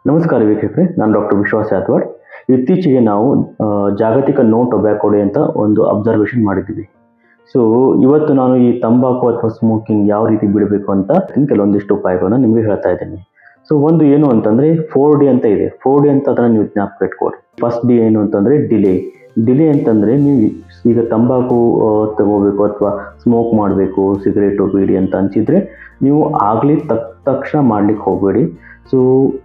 ನಮಸ್ಕಾರ ವೀಕ್ಷಕರೇ, ನಾನು ಡಾಕ್ಟರ್ ವಿಶ್ವಾಸ್ ಯಾತ್ವಾಡ್. ಇತ್ತೀಚೆಗೆ ನಾವು ಜಾಗತಿಕ ನೋ ಟೊಬ್ಯಾಕೋ ಡೇ ಅಂತ ಒಂದು ಅಬ್ಸರ್ವೇಷನ್ ಮಾಡಿದ್ದೀವಿ. ಸೊ ಇವತ್ತು ನಾನು ಈ ತಂಬಾಕು ಅಥವಾ ಸ್ಮೋಕಿಂಗ್ ಯಾವ ರೀತಿ ಬಿಡಬೇಕು ಅಂತ ಕೆಲವೊಂದಿಷ್ಟು ಉಪಾಯಗಳನ್ನ ನಿಮಗೆ ಹೇಳ್ತಾ ಇದ್ದೀನಿ. ಸೊ ಒಂದು ಏನು ಅಂತಂದ್ರೆ 4D ಅಂತ ಇದೆ. 4D ಅಂತ ಅದನ್ನ ನೀವು ಜ್ಞಾಪಕ ಇಟ್ಕೊಡಿ. ಫಸ್ಟ್ ಡಿ ಏನು ಅಂತಂದ್ರೆ ಡಿಲೇ ಅಂತಂದ್ರೆ ನೀವು ಈಗ ತಂಬಾಕು ತಗೋಬೇಕು ಅಥವಾ ಸ್ಮೋಕ್ ಮಾಡಬೇಕು, ಸಿಗರೇಟು ಬೀಡಿ ಅಂತ ಅನ್ಸಿದ್ರೆ ನೀವು ಆಗ್ಲಿ ತಕ್ಷಣ ಮಾಡ್ಲಿಕ್ಕೆ ಹೋಗಬೇಡಿ. ಸೊ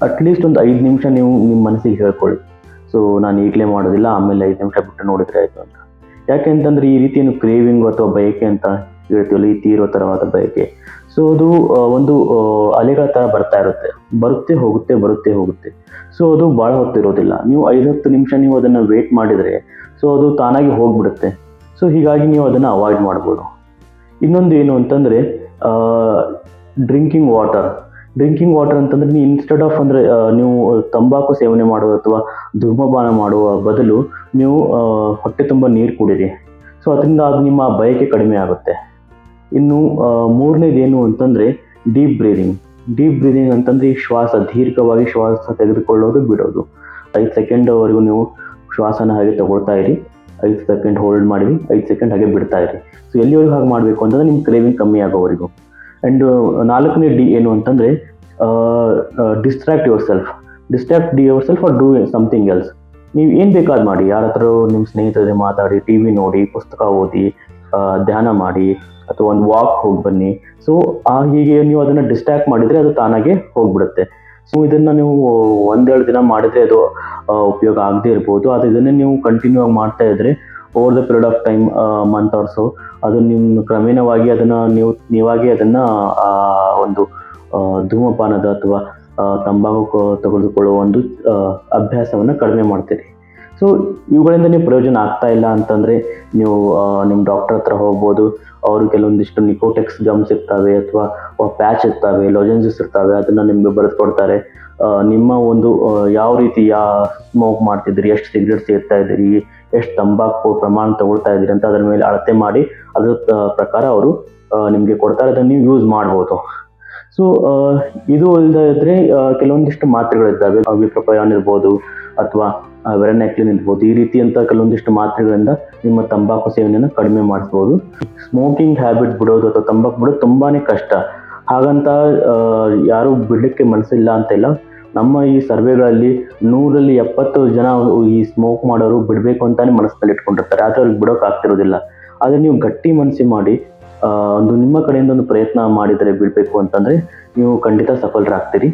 ಅಟ್ಲೀಸ್ಟ್ ಒಂದು 5 ನಿಮಿಷ ನೀವು ನಿಮ್ಮ ಮನಸ್ಸಿಗೆ ಹೇಳ್ಕೊಳ್ಳಿ, ಸೊ ನಾನು ಈಗಲೇ ಮಾಡೋದಿಲ್ಲ, ಆಮೇಲೆ 5 ನಿಮಿಷ ಬಿಟ್ಟು ನೋಡಿದ್ರೆ ಆಯಿತು ಅಂತ. ಯಾಕೆ ಅಂತಂದರೆ ಈ ರೀತಿ ಏನು ಕ್ರೇವಿಂಗ್ ಅಥವಾ ಬಯಕೆ ಅಂತ ಹೇಳ್ತೀವಲ್ಲ, ಈ ತೀರೋ ಥರವಾದ ಬಯಕೆ, ಸೊ ಅದು ಒಂದು ಅಲೆಗಳ ಥರ ಬರ್ತಾ ಇರುತ್ತೆ, ಬರುತ್ತೆ ಹೋಗುತ್ತೆ. ಸೊ ಅದು ಭಾಳ ಹೊತ್ತಿರೋದಿಲ್ಲ. ನೀವು 5-10 ನಿಮಿಷ ನೀವು ಅದನ್ನು ವೇಟ್ ಮಾಡಿದರೆ ಸೊ ಅದು ತಾನಾಗಿ ಹೋಗ್ಬಿಡುತ್ತೆ. ಸೊ ಹೀಗಾಗಿ ನೀವು ಅದನ್ನು ಅವಾಯ್ಡ್ ಮಾಡ್ಬೋದು. ಇನ್ನೊಂದು ಏನು ಅಂತಂದರೆ ಡ್ರಿಂಕಿಂಗ್ ವಾಟರ್ ಅಂತಂದ್ರೆ ನೀವು ಇನ್ಸ್ಟೆಡ್ ಆಫ್ ಅಂದರೆ ನೀವು ತಂಬಾಕು ಸೇವನೆ ಮಾಡೋದು ಅಥವಾ ಧೂಮಪಾನ ಮಾಡುವ ಬದಲು ನೀವು ಹೊಟ್ಟೆ ತುಂಬ ನೀರು ಕುಡೀರಿ. ಸೊ ಅದರಿಂದ ಅದು ನಿಮ್ಮ ಬಯಕೆ ಕಡಿಮೆ ಆಗುತ್ತೆ. ಇನ್ನು ಮೂರನೇದು ಏನು ಅಂತಂದರೆ ಡೀಪ್ ಬ್ರೀದಿಂಗ್ ಅಂತಂದರೆ ಈ ದೀರ್ಘವಾಗಿ ಶ್ವಾಸ ತೆಗೆದುಕೊಳ್ಳೋದು ಬಿಡೋದು. 5 ಸೆಕೆಂಡ್ವರೆಗೂ ನೀವು ಶ್ವಾಸನ ಹಾಗೆ ತಗೊಳ್ತಾ ಇರಿ, 5 ಸೆಕೆಂಡ್ ಹೋಲ್ಡ್ ಮಾಡಿರಿ, 5 ಸೆಕೆಂಡ್ ಹಾಗೆ ಬಿಡ್ತಾ ಇರಿ. ಸೊ ಎಲ್ಲಿವರೆಗೂ ಹಾಗೆ ಮಾಡಬೇಕು ಅಂತಂದರೆ ನಿಮ್ಮ ಕ್ರೇವಿಂಗ್ ಕಮ್ಮಿ ಆಗೋವರೆಗೂ. ಆ್ಯಂಡ್ 4ನೇ ಡಿ ಏನು ಅಂತಂದರೆ distract yourself or do something else. ನೀವು ಏನು ಬೇಕಾದ್ ಮಾಡಿ, ಯಾರ ಹತ್ರ ನಿಮ್ಮ ಸ್ನೇಹಿತರ ಮಾತಾಡಿ, TV ನೋಡಿ, ಪುಸ್ತಕ ಓದಿ, ಧ್ಯಾನ ಮಾಡಿ, ಅಥವಾ ಒಂದು ವಾಕ್ ಹೋಗಿ ಬನ್ನಿ. ಸೊ ಹೀಗೆ ನೀವು ಅದನ್ನು ಡಿಸ್ಟ್ರಾಕ್ಟ್ ಮಾಡಿದರೆ ಅದು ತಾನಾಗೆ ಹೋಗ್ಬಿಡುತ್ತೆ. ಸೊ ಇದನ್ನು ನೀವು 1-2 ದಿನ ಮಾಡಿದರೆ ಅದು ಉಪಯೋಗ ಆಗದೆ ಇರ್ಬೋದು. ಆದರೆ ಇದನ್ನೇ ನೀವು ಕಂಟಿನ್ಯೂ ಆಗಿ ಮಾಡ್ತಾ ಇದ್ದರೆ over the period of time, month R so, ಅದು ನಿಮ್ಮ ಕ್ರಮೇಣವಾಗಿ ಅದನ್ನು ನೀವಾಗೆ ಅದನ್ನು ಒಂದು ಧೂಮಪಾನದ ಅಥವಾ ತಂಬಾಕು ತೆಗೆದುಕೊಳ್ಳುವ ಒಂದು ಅಭ್ಯಾಸವನ್ನು ಕಡಿಮೆ ಮಾಡ್ತೀರಿ. ಸೊ ಇವುಗಳಿಂದ ನೀವು ಪ್ರಯೋಜನ ಆಗ್ತಾ ಇಲ್ಲ ಅಂತಂದರೆ ನೀವು ನಿಮ್ಮ ಡಾಕ್ಟರ್ ಹತ್ರ ಹೋಗ್ಬೋದು. ಅವರು ಕೆಲವೊಂದಿಷ್ಟು ನಿಕೋಟೆಕ್ಸ್ ಗಮ್ಸ್ ಇರ್ತವೆ ಅಥವಾ ಪ್ಯಾಚ್ ಇರ್ತವೆ, ಲೊಜೆನ್ಸಸ್ ಇರ್ತವೆ, ಅದನ್ನು ನಿಮಗೆ ಬರೆದು ಕೊಡ್ತಾರೆ. ನಿಮ್ಮ ಒಂದು ಯಾವ ರೀತಿ ಸ್ಮೋಕ್ ಮಾಡ್ತಿದ್ದೀರಿ, ಎಷ್ಟು ಸಿಗರೇಟ್ ಸೇರ್ತಾ ಇದ್ದೀರಿ, ಎಷ್ಟು ತಂಬಾಕು ಪ್ರಮಾಣ ತಗೊಳ್ತಾ ಇದ್ದೀರಿ ಅಂತ ಅದರ ಮೇಲೆ ಅಳತೆ ಮಾಡಿ ಅದರ ಪ್ರಕಾರ ಅವರು ನಿಮಗೆ ಕೊಡ್ತಾರೆ. ಅದನ್ನು ನೀವು ಯೂಸ್ ಮಾಡ್ಬೋದು. ಸೊ ಇದು ಇಲ್ಲದೆ ಕೆಲವೊಂದಿಷ್ಟು ಮಾತ್ರೆಗಳಿದ್ದಾವೆ. ವಿಪ್ರೋಪಯಾನ್ ಇರ್ಬೋದು ಅಥವಾ ವೆರನೆಕ್ಲಿನ್ ಇರ್ಬೋದು. ಈ ರೀತಿಯಂಥ ಕೆಲವೊಂದಿಷ್ಟು ಮಾತ್ರೆಗಳಿಂದ ನಿಮ್ಮ ತಂಬಾಕು ಸೇವನೆಯನ್ನು ಕಡಿಮೆ ಮಾಡಿಸ್ಬೋದು. ಸ್ಮೋಕಿಂಗ್ ಹ್ಯಾಬಿಟ್ ಬಿಡೋದು ಅಥವಾ ತಂಬಾಕು ಬಿಡೋದು ತುಂಬಾ ಕಷ್ಟ. ಹಾಗಂತ ಯಾರೂ ಬಿಡಲಿಕ್ಕೆ ಮನಸ್ಸಿಲ್ಲ ಅಂತಿಲ್ಲ. ನಮ್ಮ ಈ ಸರ್ವೆಗಳಲ್ಲಿ 100ರಲ್ಲಿ 70 ಜನ ಈ ಸ್ಮೋಕ್ ಮಾಡೋರು ಬಿಡಬೇಕು ಅಂತಾನೆ ಮನಸ್ಸಿನಲ್ಲಿ ಇಟ್ಕೊಂಡಿರ್ತಾರೆ, ಆದರೆ ಅವ್ರಿಗೆ ಬಿಡೋಕೆ ಆಗ್ತಿರೋದಿಲ್ಲ. ಆದರೆ ನೀವು ಗಟ್ಟಿ ಮನಸ್ಸು ಮಾಡಿ ನಿಮ್ಮ ಕಡೆಯಿಂದ ಒಂದು ಪ್ರಯತ್ನ ಮಾಡಿದರೆ ಬಿಡಬೇಕು ಅಂತಂದರೆ ನೀವು ಖಂಡಿತ ಸಫಲರಾಗ್ತೀರಿ.